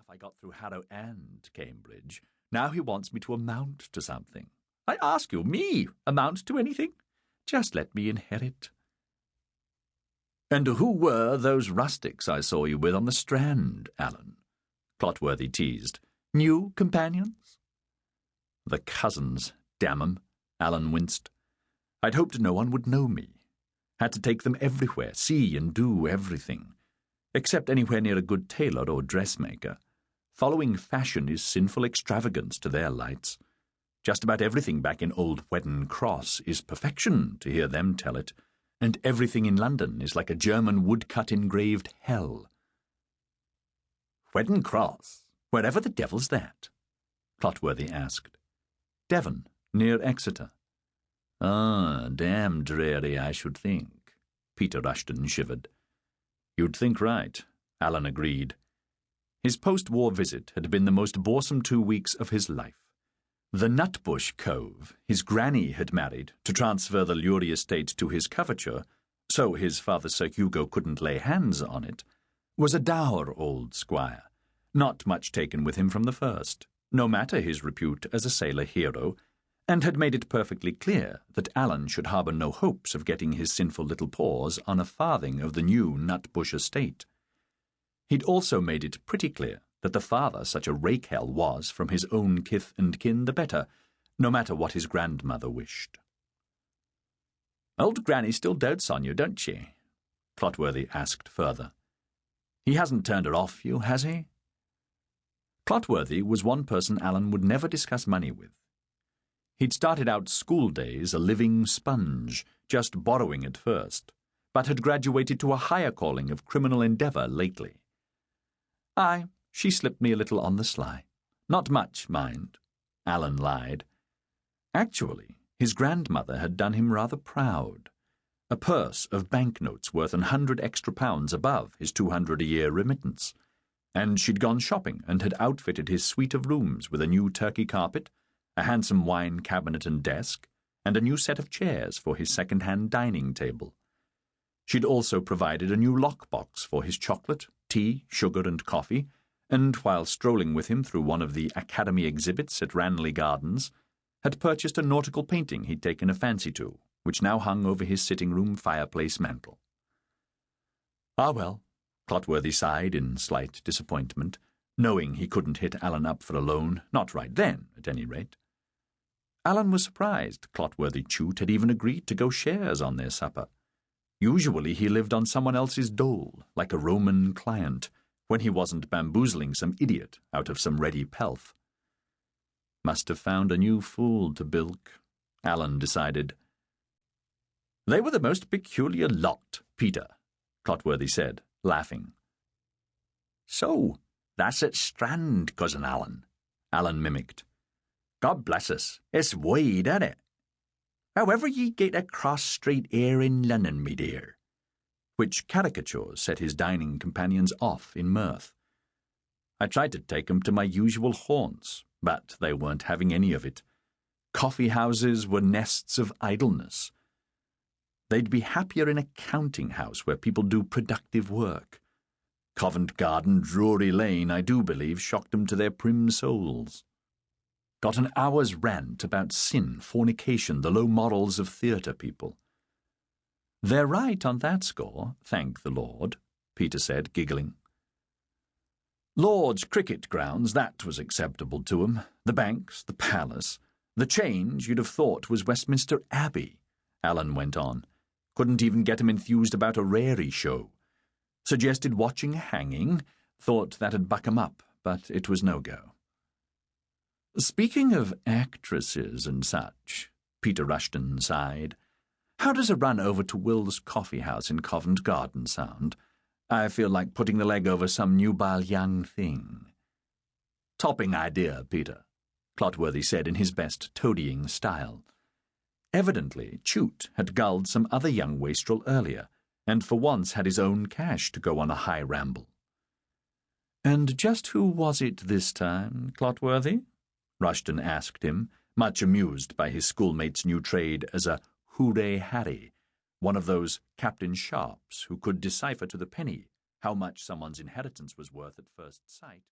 enough I got through Harrow and Cambridge. Now he wants me to amount to something. I ask you, me, amount to anything? Just let me inherit. And who were those rustics I saw you with on the Strand, Alan? Clotworthy teased. New companions? The cousins, damn 'em, Alan winced. I'd hoped no one would know me. Had to take them everywhere, see and do everything. Except anywhere near a good tailor or dressmaker. Following fashion is sinful extravagance to their lights. Just about everything back in old Wheddon Cross is perfection, to hear them tell it, and everything in London is like a German woodcut engraved hell. Wheddon Cross? Wherever the devil's that? Clotworthy asked. Devon, near Exeter. Ah, damn dreary, I should think. Peter Rushton shivered. You'd think right, Alan agreed. His post-war visit had been the most boresome 2 weeks of his life. The Nutbush Cove his granny had married to transfer the Lewrie estate to his coverture, so his father Sir Hugo couldn't lay hands on it, was a dour old squire, not much taken with him from the first, no matter his repute as a sailor hero, and had made it perfectly clear that Alan should harbour no hopes of getting his sinful little paws on a farthing of the new Nutbush estate. He'd also made it pretty clear that the farther such a rakehell was from his own kith and kin the better, no matter what his grandmother wished. Old Granny still dotes on you, don't she? Clotworthy asked further. He hasn't turned her off you, has he? Clotworthy was one person Alan would never discuss money with. He'd started out school days a living sponge, just borrowing at first, but had graduated to a higher calling of criminal endeavour lately. Aye, she slipped me a little on the sly. Not much, mind, Alan lied. Actually, his grandmother had done him rather proud. A purse of banknotes worth £100 extra above his £200 a year remittance, and she'd gone shopping and had outfitted his suite of rooms with a new Turkey carpet, a handsome wine cabinet and desk, and a new set of chairs for his second-hand dining table. She'd also provided a new lockbox for his chocolate, tea, sugar, and coffee, and while strolling with him through one of the Academy exhibits at Ranelagh Gardens, had purchased a nautical painting he'd taken a fancy to, which now hung over his sitting-room fireplace mantel. Ah, well, Clotworthy sighed in slight disappointment, knowing he couldn't hit Alan up for a loan, not right then, at any rate. Alan was surprised Clotworthy Chute had even agreed to go shares on their supper. Usually he lived on someone else's dole, like a Roman client, when he wasn't bamboozling some idiot out of some ready pelf. Must have found a new fool to bilk, Alan decided. They were the most peculiar lot, Peter, Clotworthy said, laughing. So, that's at Strand, Cousin Alan, Alan mimicked. God bless us, it's wide, ain't it? However ye get across straight here in London, me dear. Which caricatures set his dining companions off in mirth. I tried to take 'em to my usual haunts, but they weren't having any of it. Coffee houses were nests of idleness. They'd be happier in a counting house where people do productive work. Covent Garden, Drury Lane, I do believe, shocked 'em to their prim souls. Got an hour's rant about sin, fornication, the low morals of theatre people. They're right on that score, thank the Lord, Peter said, giggling. Lord's cricket grounds, that was acceptable to 'em. The banks, the palace. The change, you'd have thought, was Westminster Abbey, Alan went on. Couldn't even get 'em enthused about a Rarey show. Suggested watching a hanging, thought that'd buck 'em up, but it was no go. Speaking of actresses and such, Peter Rushton sighed, how does a run over to Will's coffee house in Covent Garden sound? I feel like putting the leg over some nubile young thing. Topping idea, Peter, Clotworthy said in his best toadying style. Evidently, Chute had gulled some other young wastrel earlier, and for once had his own cash to go on a high ramble. And just who was it this time, Clotworthy? Rushton asked him, much amused by his schoolmate's new trade as a hooray Harry, one of those Captain Sharps who could decipher to the penny how much someone's inheritance was worth at first sight.